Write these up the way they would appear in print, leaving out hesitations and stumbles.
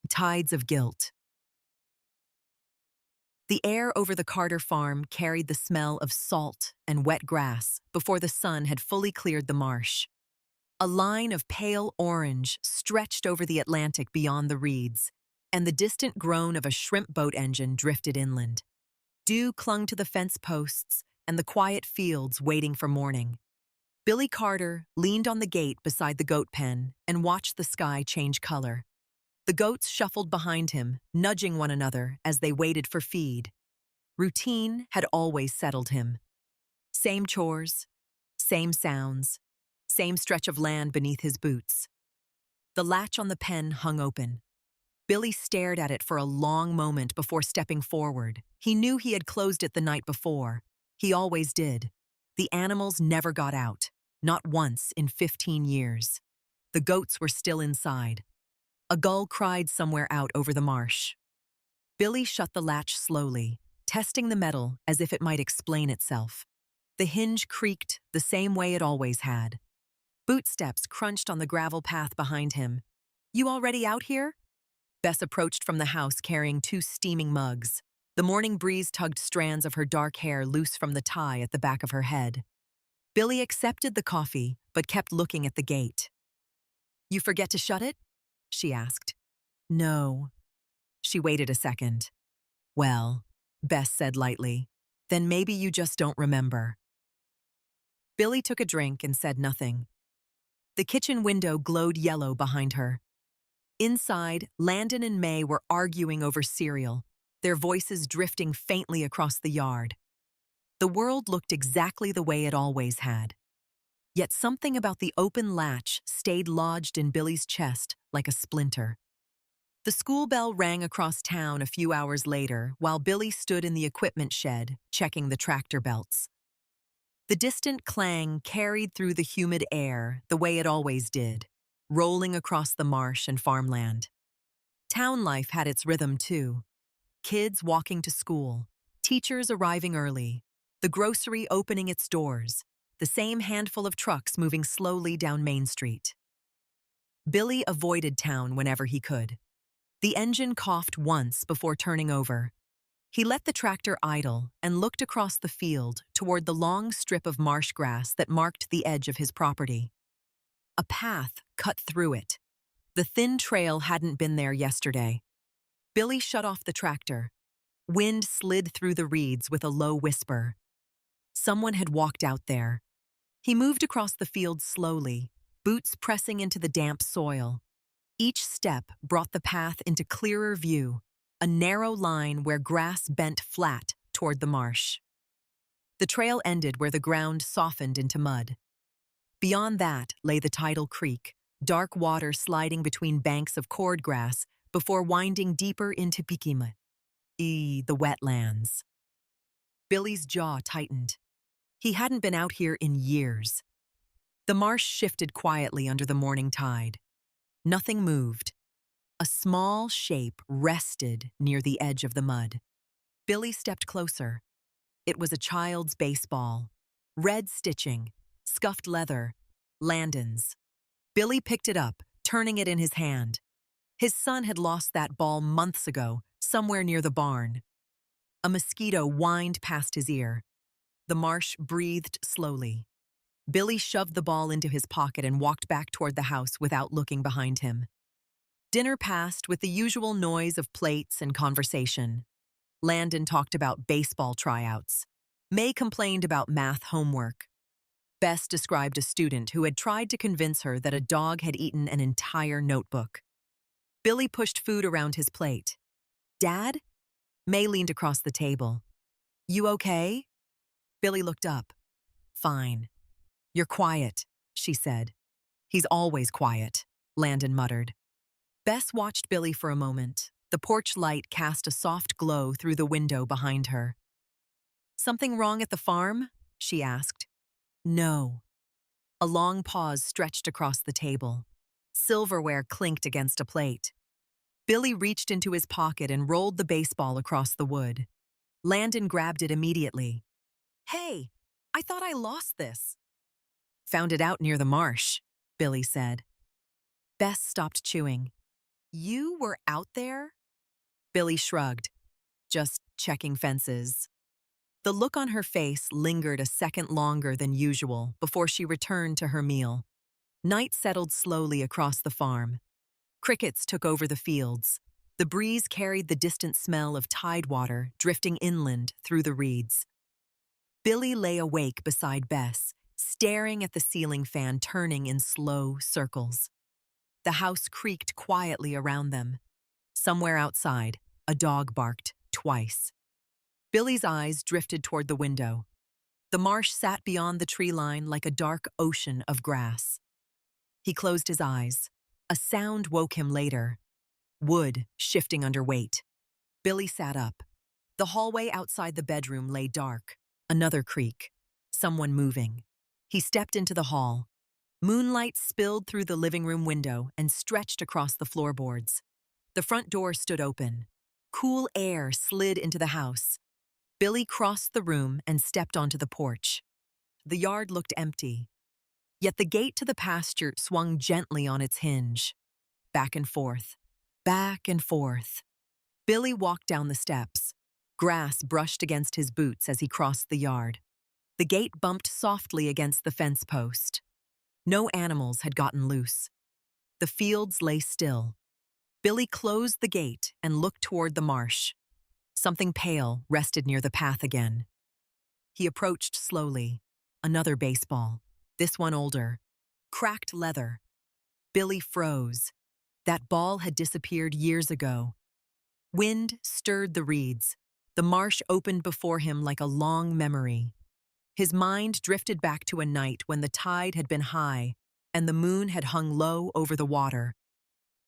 Tides of guilt. The air over the Carter farm carried the smell of salt and wet grass before the sun had fully cleared the marsh. A line of pale orange stretched over the Atlantic beyond the reeds, and the distant groan of a shrimp boat engine drifted inland. Dew clung to the fence posts and the quiet fields waiting for morning. Billy Carter leaned on the gate beside the goat pen and watched the sky change color. The goats shuffled behind him, nudging one another as they waited for feed. Routine had always settled him. Same chores, same sounds, same stretch of land beneath his boots. The latch on the pen hung open. Billy stared at it for a long moment before stepping forward. He knew he had closed it the night before. He always did. The animals never got out, not once in 15 years. The goats were still inside. A gull cried somewhere out over the marsh. Billy shut the latch slowly, testing the metal as if it might explain itself. The hinge creaked the same way it always had. Bootsteps crunched on the gravel path behind him. "You already out here?" Bess approached from the house carrying 2 steaming mugs. The morning breeze tugged strands of her dark hair loose from the tie at the back of her head. Billy accepted the coffee, but kept looking at the gate. "You forget to shut it?" she asked. "No." She waited a second. "Well," Bess said lightly, "then maybe you just don't remember." Billy took a drink and said nothing. The kitchen window glowed yellow behind her. Inside, Landon and May were arguing over cereal, their voices drifting faintly across the yard. The world looked exactly the way it always had. Yet something about the open latch stayed lodged in Billy's chest like a splinter. The school bell rang across town a few hours later while Billy stood in the equipment shed, checking the tractor belts. The distant clang carried through the humid air the way it always did, rolling across the marsh and farmland. Town life had its rhythm too. Kids walking to school, teachers arriving early, the grocery opening its doors, the same handful of trucks moving slowly down Main Street. Billy avoided town whenever he could. The engine coughed once before turning over. He let the tractor idle and looked across the field toward the long strip of marsh grass that marked the edge of his property. A path cut through it. The thin trail hadn't been there yesterday. Billy shut off the tractor. Wind slid through the reeds with a low whisper. Someone had walked out there. He moved across the field slowly, boots pressing into the damp soil. Each step brought the path into clearer view, a narrow line where grass bent flat toward the marsh. The trail ended where the ground softened into mud. Beyond that lay the tidal creek, dark water sliding between banks of cordgrass before winding deeper into Pikima, the wetlands. Billy's jaw tightened. He hadn't been out here in years. The marsh shifted quietly under the morning tide. Nothing moved. A small shape rested near the edge of the mud. Billy stepped closer. It was a child's baseball. Red stitching, scuffed leather, Landon's. Billy picked it up, turning it in his hand. His son had lost that ball months ago, somewhere near the barn. A mosquito whined past his ear. The marsh breathed slowly. Billy shoved the ball into his pocket and walked back toward the house without looking behind him. Dinner passed with the usual noise of plates and conversation. Landon talked about baseball tryouts. May complained about math homework. Bess described a student who had tried to convince her that a dog had eaten an entire notebook. Billy pushed food around his plate. "Dad?" May leaned across the table. "You okay?" Billy looked up. "Fine." "You're quiet," she said. "He's always quiet," Landon muttered. Bess watched Billy for a moment. The porch light cast a soft glow through the window behind her. "Something wrong at the farm?" she asked. "No." A long pause stretched across the table. Silverware clinked against a plate. Billy reached into his pocket and rolled the baseball across the wood. Landon grabbed it immediately. "Hey, I thought I lost this." "Found it out near the marsh," Billy said. Bess stopped chewing. You were out there? Billy shrugged, just checking fences. The look on her face lingered a second longer than usual before she returned to her meal. Night settled slowly across the farm. Crickets took over the fields. The breeze carried the distant smell of tide water drifting inland through the reeds. Billy lay awake beside Bess, staring at the ceiling fan turning in slow circles. The house creaked quietly around them. Somewhere outside, a dog barked twice. Billy's eyes drifted toward the window. The marsh sat beyond the tree line like a dark ocean of grass. He closed his eyes. A sound woke him later. Wood shifting under weight. Billy sat up. The hallway outside the bedroom lay dark. Another creak. Someone moving. He stepped into the hall. Moonlight spilled through the living room window and stretched across the floorboards. The front door stood open. Cool air slid into the house. Billy crossed the room and stepped onto the porch. The yard looked empty. Yet the gate to the pasture swung gently on its hinge. Back and forth. Back and forth. Billy walked down the steps. Grass brushed against his boots as he crossed the yard. The gate bumped softly against the fence post. No animals had gotten loose. The fields lay still. Billy closed the gate and looked toward the marsh. Something pale rested near the path again. He approached slowly. Another baseball, this one older. Cracked leather. Billy froze. That ball had disappeared years ago. Wind stirred the reeds. The marsh opened before him like a long memory. His mind drifted back to a night when the tide had been high and the moon had hung low over the water.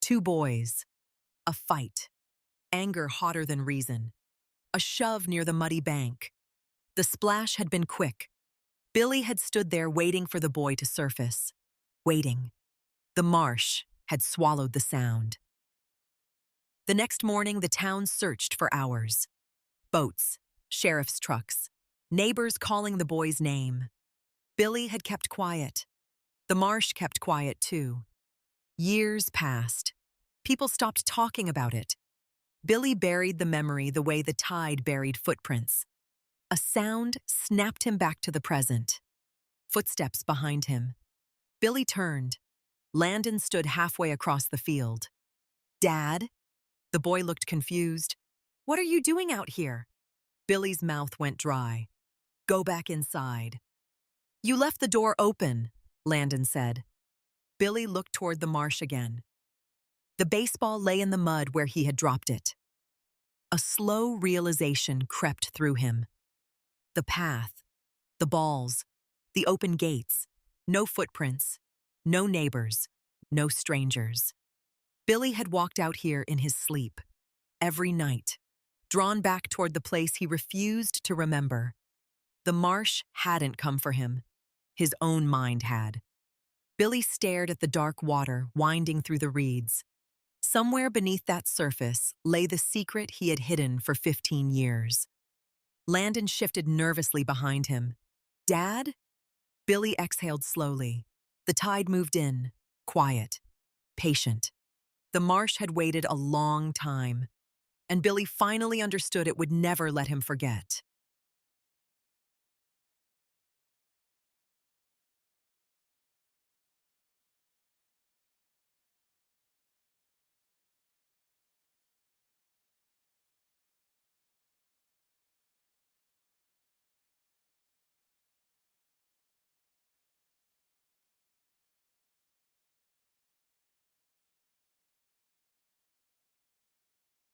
Two boys. A fight. Anger hotter than reason. A shove near the muddy bank. The splash had been quick. Billy had stood there waiting for the boy to surface. Waiting. The marsh had swallowed the sound. The next morning, the town searched for hours. Boats, sheriff's trucks, neighbors calling the boy's name. Billy had kept quiet. The marsh kept quiet too. Years passed. People stopped talking about it. Billy buried the memory the way the tide buried footprints. A sound snapped him back to the present. Footsteps behind him. Billy turned. Landon stood halfway across the field. "Dad?" The boy looked confused. "What are you doing out here?" Billy's mouth went dry. "Go back inside." "You left the door open," Landon said. Billy looked toward the marsh again. The baseball lay in the mud where he had dropped it. A slow realization crept through him. The path, the balls, the open gates, no footprints, no neighbors, no strangers. Billy had walked out here in his sleep, every night, drawn back toward the place he refused to remember. The marsh hadn't come for him. His own mind had. Billy stared at the dark water winding through the reeds. Somewhere beneath that surface lay the secret he had hidden for 15 years. Landon shifted nervously behind him. "Dad?" Billy exhaled slowly. The tide moved in, quiet, patient. The marsh had waited a long time, and Billy finally understood it would never let him forget.